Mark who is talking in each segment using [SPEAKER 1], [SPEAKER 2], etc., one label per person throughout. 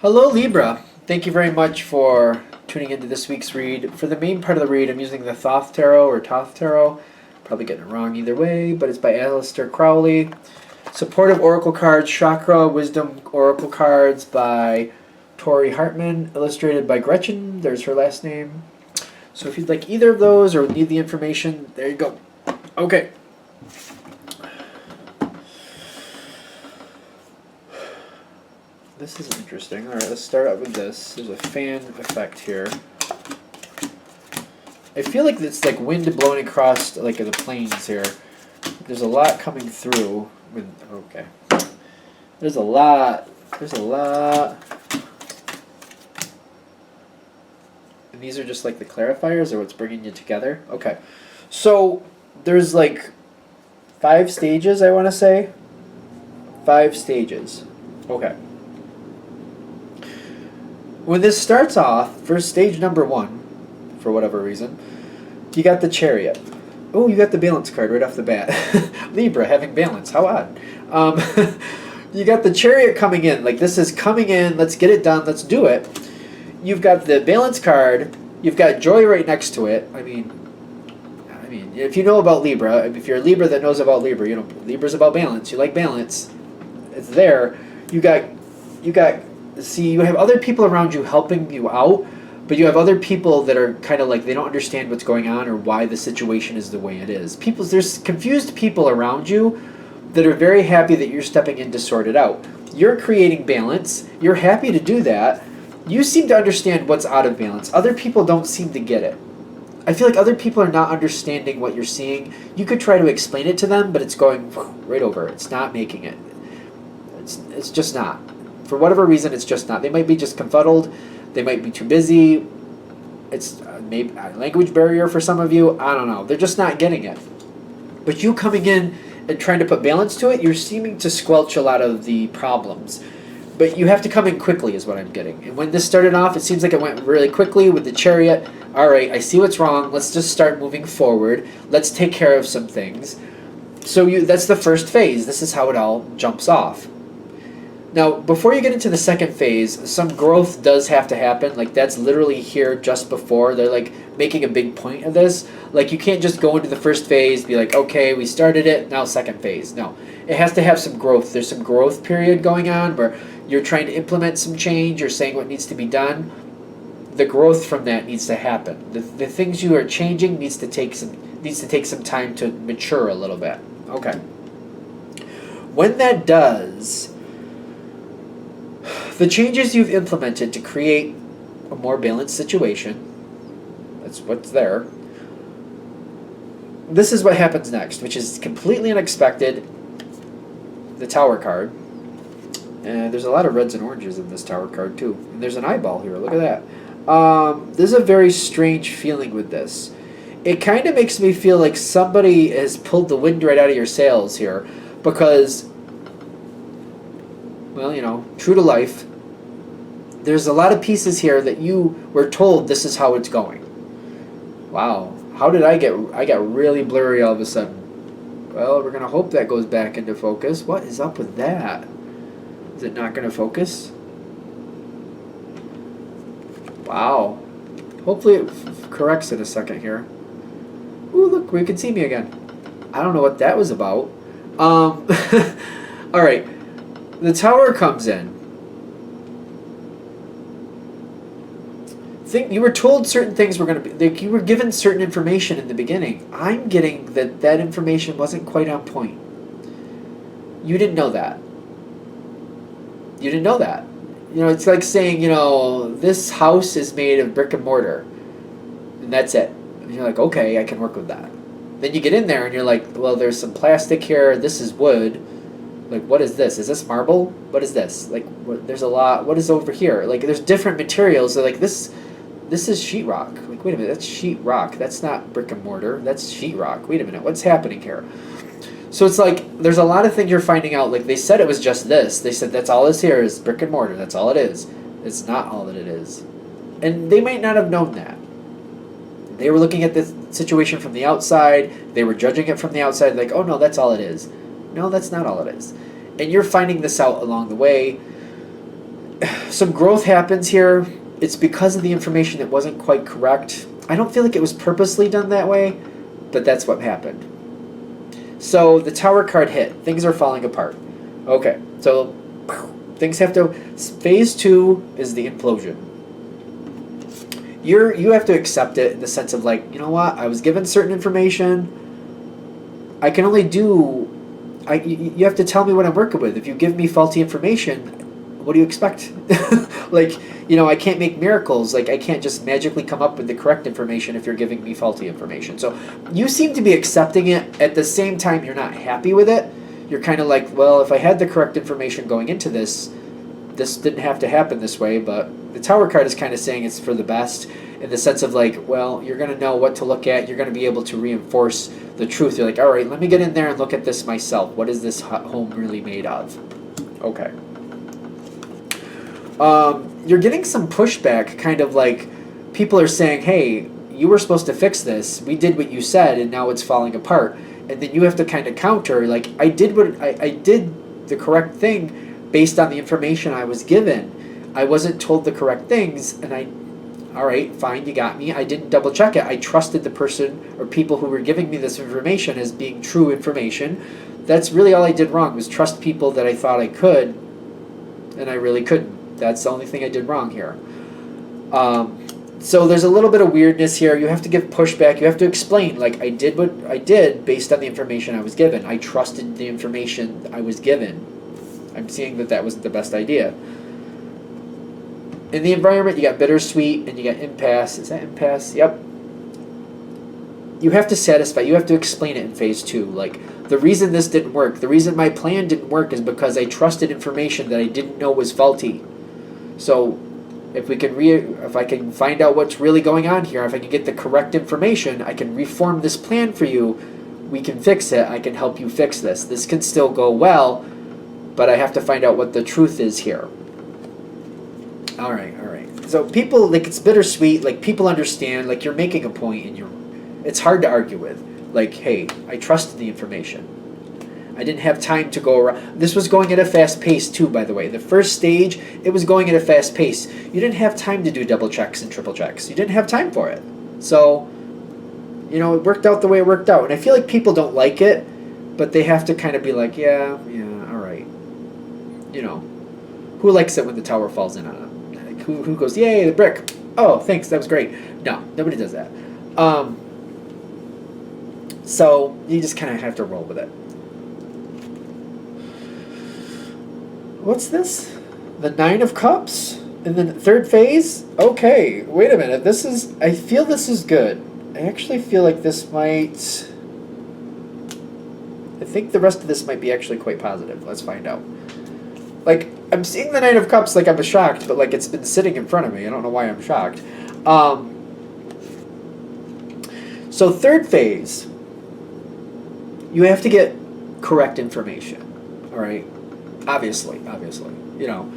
[SPEAKER 1] Hello, Libra. Thank you very much for tuning into this week's read. For the main part of the read, I'm using the Thoth Tarot or Toth Tarot. Probably getting it wrong either way, but it's by Aleister Crowley. Supportive Oracle cards, Chakra Wisdom Oracle cards by Tori Hartman, illustrated by Gretchen. There's her last name. So if you'd like either of those or need the information, there you go. Okay. This is interesting. All right, let's start out with this. There's a fan effect here. I feel like it's like wind blowing across like the plains here. There's a lot coming through. Okay. There's a lot. There's a lot. And these are just like the clarifiers or what's bringing you together. Okay. So there's like 5 stages, I want to say. 5 stages. Okay. When this starts off, for stage number 1, for whatever reason, you got the Chariot. Oh, you got the balance card right off the bat. Libra, having balance. How odd. You got the Chariot coming in. Like, this is coming in. Let's get it done. Let's do it. You've got the balance card. You've got Joy right next to it. I mean, if you know about Libra, if you're a Libra that knows about Libra, you know, Libra's about balance. You like balance. It's there. You have other people around you helping you out, but you have other people that are kind of like, they don't understand what's going on or why the situation is the way it is. There's confused people around you that are very happy that you're stepping in to sort it out. You're creating balance. You're happy to do that. You seem to understand what's out of balance. Other people don't seem to get it. I feel like other people are not understanding what you're seeing. You could try to explain it to them, but it's going right over. It's not making it. It's just not. For whatever reason, it's just not. They might be just confuddled. They might be too busy. It's maybe a language barrier for some of you. I don't know. They're just not getting it. But you coming in and trying to put balance to it, you're seeming to squelch a lot of the problems. But you have to come in quickly is what I'm getting. And when this started off, it seems like it went really quickly with the Chariot. All right, I see what's wrong. Let's just start moving forward. Let's take care of some things. So that's the first phase. This is how it all jumps off. Now, before you get into the second phase, some growth does have to happen. Like, that's literally here just before. They're, like, making a big point of this. Like, you can't just go into the first phase, be like, okay, we started it, now second phase. No. It has to have some growth. There's some growth period going on where you're trying to implement some change. You're saying what needs to be done. The growth from that needs to happen. The things you are changing needs to take some time to mature a little bit. Okay. When that does, the changes you've implemented to create a more balanced situation, that's what's there. This is what happens next, which is completely unexpected. The Tower card. And there's a lot of reds and oranges in this Tower card too. And there's an eyeball here. Look at that. There's a very strange feeling with this. It kind of makes me feel like somebody has pulled the wind right out of your sails here. Because, well, you know, true to life, there's a lot of pieces here that you were told this is how it's going. Wow. How did I got really blurry all of a sudden? Well, we're going to hope that goes back into focus. What is up with that? Is it not going to focus? Wow. Hopefully it corrects in a second here. Ooh, look, we can see me again. I don't know what that was about. All right. The Tower comes in. You were told certain things were going to be, like, you were given certain information in the beginning. I'm getting that information wasn't quite on point. You didn't know that. You didn't know that. You know, it's like saying, you know, this house is made of brick and mortar. And that's it. And you're like, okay, I can work with that. Then you get in there and you're like, well, there's some plastic here. This is wood. Like, what is this? Is this marble? What is this? Like, there's a lot. What is over here? Like, there's different materials. So, like, this is sheetrock. Like, wait a minute, that's sheetrock. That's not brick and mortar. That's sheetrock. Wait a minute, what's happening here? So it's like, there's a lot of things you're finding out. Like, they said it was just this. They said that's all is here is brick and mortar. That's all it is. It's not all that it is. And they might not have known that. They were looking at the situation from the outside. They were judging it from the outside. Like, oh, no, that's all it is. No, that's not all it is. And you're finding this out along the way. some growth happens here. It's because of the information that wasn't quite correct. I don't feel like it was purposely done that way, but that's what happened. So the Tower card hit. Things are falling apart. Okay, so things have to... Phase 2 is the implosion. You have to accept it in the sense of like, you know what? I was given certain information. I can only do... you have to tell me what I'm working with. If you give me faulty information, what do you expect? Like, you know, I can't make miracles. Like, I can't just magically come up with the correct information if you're giving me faulty information. So you seem to be accepting it. At the same time, you're not happy with it. You're kind of like, well, if I had the correct information going into this, this didn't have to happen this way. But the Tower card is kind of saying it's for the best in the sense of like, well, you're going to know what to look at. You're going to be able to reinforce the truth. You're like, all right, let me get in there and look at this myself. What is this home really made of? Okay. You're getting some pushback, kind of like people are saying, hey, you were supposed to fix this. We did what you said, and now it's falling apart. And then you have to kind of counter, like, I did the correct thing based on the information I was given. I wasn't told the correct things, and all right, fine, you got me. I didn't double check it. I trusted the person or people who were giving me this information as being true information. That's really all I did wrong, was trust people that I thought I could, and I really couldn't. That's the only thing I did wrong here. So there's a little bit of weirdness here. You have to give pushback. You have to explain, like, I did what I did based on the information I was given. I trusted the information I was given. I'm seeing that that wasn't the best idea. In the environment, you got bittersweet and you got impasse. Is that impasse? Yep. You have to satisfy. You have to explain it in phase 2. Like, the reason this didn't work, the reason my plan didn't work is because I trusted information that I didn't know was faulty. So if I can find out what's really going on here, if I can get the correct information, I can reform this plan for you. We can fix it. I can help you fix this. This can still go well, but I have to find out what the truth is here. All right. So people, like, it's bittersweet. Like, people understand. Like, you're making a point, and it's hard to argue with. Like, hey, I trusted the information. I didn't have time to go around. This was going at a fast pace too, by the way. The first stage, it was going at a fast pace. You didn't have time to do double checks and triple checks. You didn't have time for it. So, you know, it worked out the way it worked out. And I feel like people don't like it, but they have to kind of be like, yeah, all right. You know, who likes it when the tower falls in on them? Like, who goes, yay, the brick. Oh, thanks, that was great. No, nobody does that. So you just kind of have to roll with it. What's this? The 9 of Cups? And then third phase? Okay, wait a minute. I feel this is good. I actually feel like this might... I think the rest of this might be actually quite positive. Let's find out. Like, I'm seeing the 9 of Cups like I'm shocked, but like it's been sitting in front of me. I don't know why I'm shocked. So third phase, you have to get correct information. All right? Obviously, you know,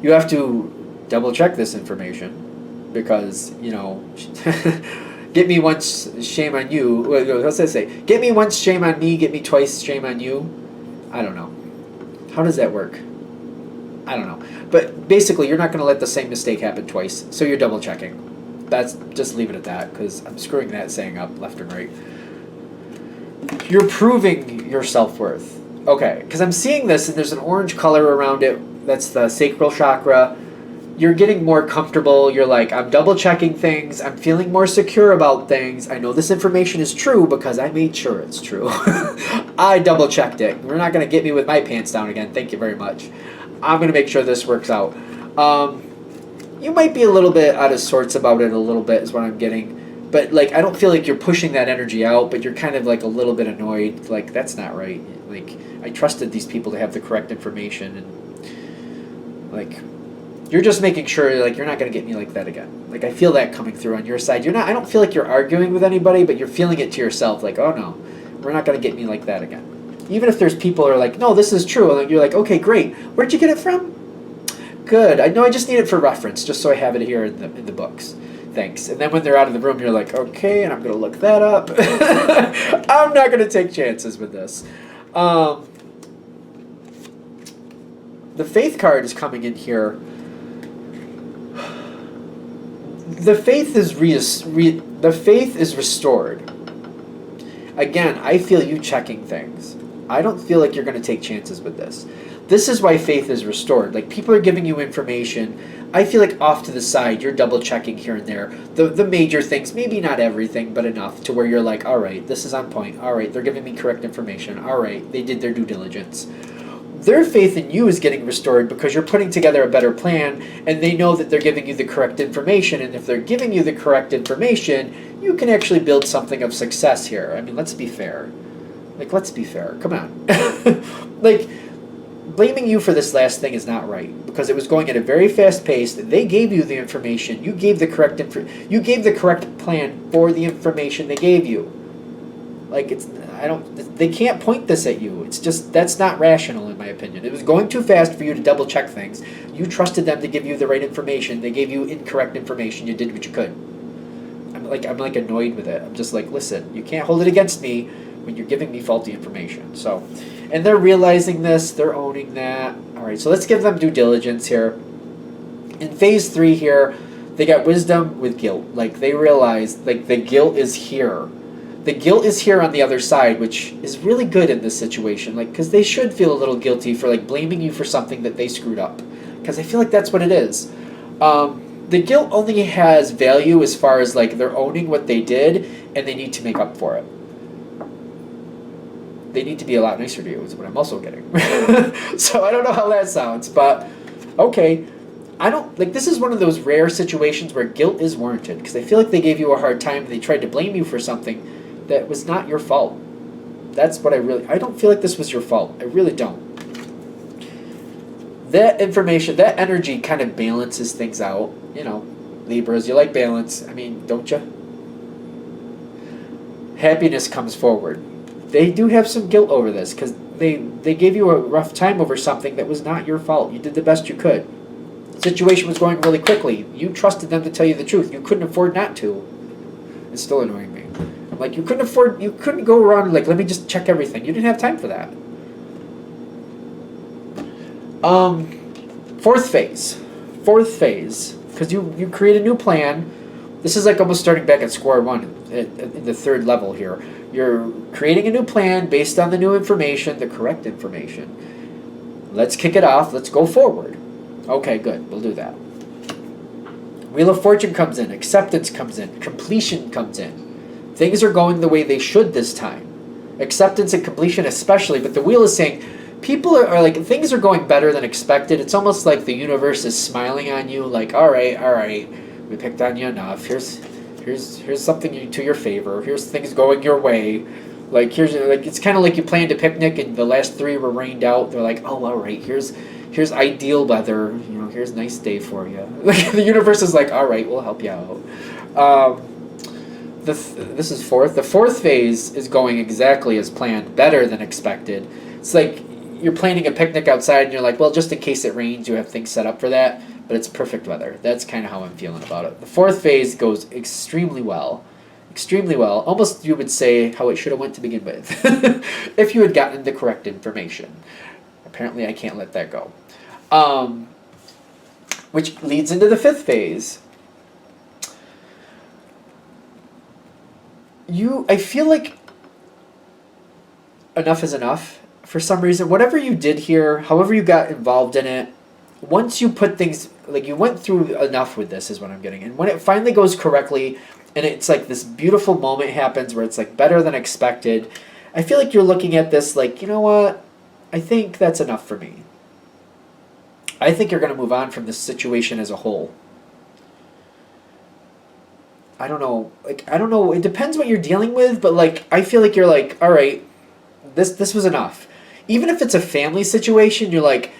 [SPEAKER 1] you have to double check this information because, you know, get me once, shame on you. What's that say? Get me once, shame on me. Get me twice, shame on you. I don't know. How does that work? I don't know. But basically, you're not going to let the same mistake happen twice, so you're double checking. Just leave it at that because I'm screwing that saying up left and right. You're proving your self-worth. Okay, because I'm seeing this, and there's an orange color around it. That's the sacral chakra. You're getting more comfortable. You're like, I'm double-checking things. I'm feeling more secure about things. I know this information is true because I made sure it's true. I double-checked it. We're not going to get me with my pants down again. Thank you very much. I'm going to make sure this works out. You might be a little bit out of sorts about it a little bit is what I'm getting. But, like, I don't feel like you're pushing that energy out, but you're kind of, like, a little bit annoyed. Like, that's not right. Like, I trusted these people to have the correct information, and, like, you're just making sure, like, you're not going to get me like that again. Like, I feel that coming through on your side. I don't feel like you're arguing with anybody, but you're feeling it to yourself, like, oh, no, we're not going to get me like that again. Even if there's people who are like, no, this is true, and you're like, okay, great. Where'd you get it from? Good. I know I just need it for reference, just so I have it here in the books. Thanks. And then when they're out of the room, you're like, okay, and I'm going to look that up. I'm not going to take chances with this. The Faith card is coming in here. the faith is the faith is restored. Again, I feel you checking things. I don't feel like you're going to take chances with this. This is why faith is restored. Like, people are giving you information. I feel like off to the side, you're double checking here and there. The major things, maybe not everything, but enough to where you're like, all right, this is on point. All right, they're giving me correct information. All right, they did their due diligence. Their faith in you is getting restored because you're putting together a better plan, and they know that they're giving you the correct information. And if they're giving you the correct information, you can actually build something of success here. I mean, let's be fair. Like, let's be fair. Come on. Like, blaming you for this last thing is not right, because it was going at a very fast pace. They gave you the information. You gave the correct plan for the information they gave you. Like, they can't point this at you. It's just, that's not rational in my opinion. It was going too fast for you to double check things. You trusted them to give you the right information. They gave you incorrect information. You did what you could. I'm like annoyed with it. I'm just like, listen, you can't hold it against me when you're giving me faulty information. So, and they're realizing this, they're owning that. All right, so let's give them due diligence here. In phase 3 here, they got wisdom with guilt. Like, they realize, like, the guilt is here. The guilt is here on the other side, which is really good in this situation. Like, because they should feel a little guilty for, like, blaming you for something that they screwed up. Because I feel like that's what it is. The guilt only has value as far as, like, they're owning what they did, and they need to make up for it. They need to be a lot nicer to you, is what I'm also getting. So I don't know how that sounds, but okay. This is one of those rare situations where guilt is warranted, because I feel like they gave you a hard time and they tried to blame you for something that was not your fault. That's what I don't feel like this was your fault. I really don't. That information, that energy kind of balances things out. You know, Libras, you like balance. I mean, don't you? Happiness comes forward. They do have some guilt over this, because they gave you a rough time over something that was not your fault. You did the best you could. The situation was going really quickly. You trusted them to tell you the truth. You couldn't afford not to. It's still annoying me. I'm like, you couldn't go around like, let me just check everything. You didn't have time for that. Fourth phase, because you create a new plan. This is like almost starting back at square one in the third level here. You're creating a new plan based on the new information, the correct information. Let's kick it off. Let's go forward. Okay, good. We'll do that. Wheel of Fortune comes in. Acceptance comes in. Completion comes in. Things are going the way they should this time. Acceptance and completion especially, but the wheel is saying people are like, things are going better than expected. It's almost like the universe is smiling on you, like, all right, we picked on you enough. Here's something to your favor. Here's things going your way. Like, it's kind of like you planned a picnic and the last 3 were rained out. They're like, oh, all right, here's ideal weather. You know, here's a nice day for you. Like, the universe is like, all right, we'll help you out. This is fourth. The fourth phase is going exactly as planned, better than expected. It's like you're planning a picnic outside and you're like, well, just in case it rains, you have things set up for that. But it's perfect weather. That's kind of how I'm feeling about it. The fourth phase goes extremely well. Extremely well. Almost, you would say, how it should have went to begin with. If you had gotten the correct information. Apparently, I can't let that go. Which leads into the fifth phase. I feel like enough is enough. For some reason, whatever you did here, however you got involved in it, once you put things, like, you went through enough with this is what I'm getting. And when it finally goes correctly, and it's like this beautiful moment happens where it's like better than expected, I feel like you're looking at this like, you know what? I think that's enough for me. I think you're going to move on from this situation as a whole. I don't know. It depends what you're dealing with, but like, I feel like you're like, all right, this was enough. Even if it's a family situation, you're like,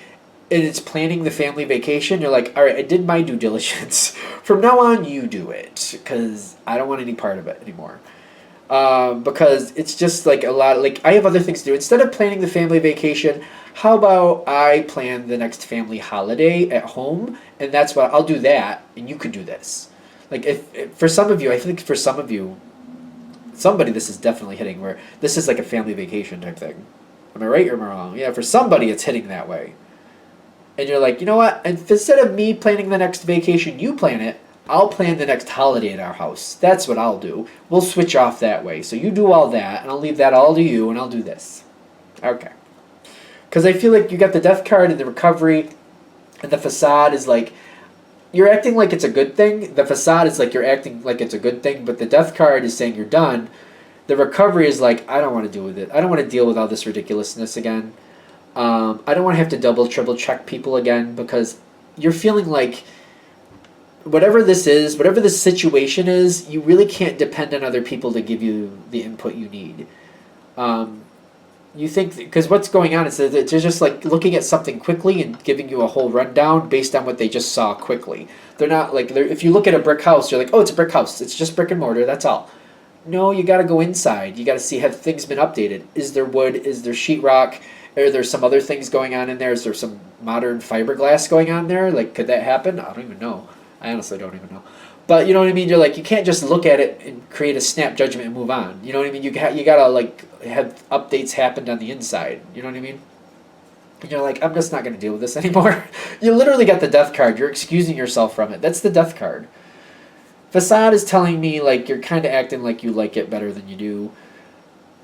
[SPEAKER 1] and it's planning the family vacation, you're like, all right, I did my due diligence. From now on, you do it, because I don't want any part of it anymore. Because it's just like a lot, like, I have other things to do. Instead of planning the family vacation, how about I plan the next family holiday at home, and that's what I'll do that, and you could do this. Like, if for some of you, I think for some of you, somebody this is definitely hitting, where this is like a family vacation type thing. Am I right or am I wrong? Yeah, for somebody it's hitting that way. And you're like, you know what? And instead of me planning the next vacation, you plan it. I'll plan the next holiday at our house. That's what I'll do. We'll switch off that way. So you do all that, and I'll leave that all to you, and I'll do this. Okay. Because I feel like you got the death card and the recovery, and the facade is like, you're acting like it's a good thing. The facade is like you're acting like it's a good thing, but the death card is saying you're done. The recovery is like, I don't want to deal with it. I don't want to deal with all this ridiculousness again. I don't want to have to double, triple check people again, because you're feeling like whatever this is, whatever this situation is, you really can't depend on other people to give you the input you need. You think, because what's going on is that they're just like looking at something quickly and giving you a whole rundown based on what they just saw quickly. They're not like, if you look at a brick house, you're like, oh, it's a brick house. It's just brick and mortar. That's all. No, you got to go inside. You got to see, have things been updated? Is there wood? Is there sheetrock? Are there some other things going on in there? Is there some modern fiberglass going on there? Like, could that happen? I don't even know. I honestly don't even know. But you know what I mean? You're like, you can't just look at it and create a snap judgment and move on. You know what I mean? You gotta like have updates happened on the inside. You know what I mean? And you're like, I'm just not gonna deal with this anymore. You literally got the death card. You're excusing yourself from it. That's the death card. Facade is telling me like you're kind of acting like you like it better than you do.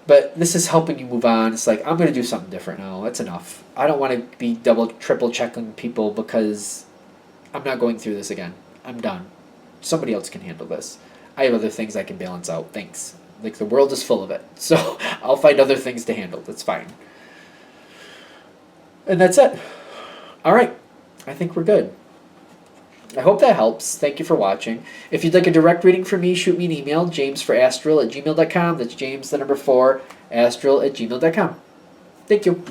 [SPEAKER 1] But this is helping you move on. It's like, I'm gonna do something different now. That's enough. I don't want to be double, triple checking people because I'm not going through this again. I'm done. Somebody else can handle this. I have other things I can balance out. Thanks. Like, the world is full of it. So I'll find other things to handle. That's fine. And that's it. All right. I think we're good. I hope that helps. Thank you for watching. If you'd like a direct reading from me, shoot me an email, jamesforastral@gmail.com. That's James, the number 4, astral@gmail.com. Thank you.